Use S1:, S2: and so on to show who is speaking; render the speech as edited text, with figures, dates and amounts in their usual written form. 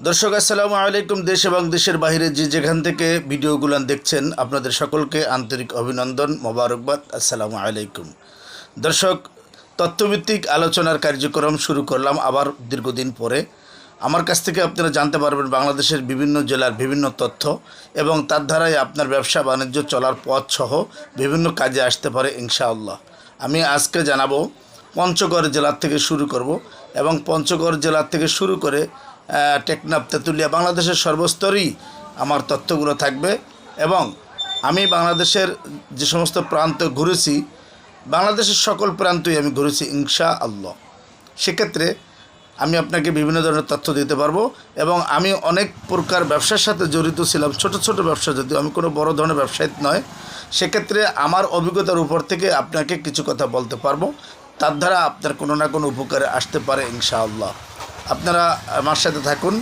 S1: দর্শক আসসালামু আলাইকুম। দেশ এবং দেশের বাইরে যে যেখান থেকে ভিডিওগুলো দেখছেন আপনাদের সকলকে আন্তরিক অভিনন্দন, মোবারকবাদ। আসসালামু আলাইকুম। দর্শক, তথ্যভিত্তিক আলোচনার কার্যক্রম শুরু করলাম আবার দীর্ঘদিন পরে। আমার কাছ থেকে আপনারা জানতে পারবেন বাংলাদেশের বিভিন্ন জেলার বিভিন্ন তথ্য এবং তার ধারায় আপনার ব্যবসা বাণিজ্য চলার পথ সহ বিভিন্ন কাজে আসতে পারে ইনশাআল্লাহ। আমি আজকে জানাবো পঞ্চগড় জেলার থেকে শুরু করব এবং পঞ্চগড় জেলার থেকে শুরু করে টেকনাফ, তেঁতুলিয়া, বাংলাদেশের সর্বস্তরেই আমার তথ্যগুলো থাকবে। এবং আমি বাংলাদেশের যে সমস্ত প্রান্ত ঘুরেছি, বাংলাদেশের সকল প্রান্তই আমি ঘুরেছি ইনশাআল্লাহ। সেক্ষেত্রে আমি আপনাকে বিভিন্ন ধরনের তথ্য দিতে পারবো এবং আমি অনেক প্রকার ব্যবসার সাথে জড়িত ছিলাম, ছোট ছোট ব্যবসা, যদিও আমি কোনো বড় ধরনের ব্যবসায়ী নয়। সেক্ষেত্রে আমার অভিজ্ঞতার উপর থেকে আপনাকে কিছু কথা বলতে পারবো, তার দ্বারা আপনার কোনো না কোনো উপকারে আসতে পারে ইনশাআল্লাহ। আপনারা আমার সাথে থাকুন।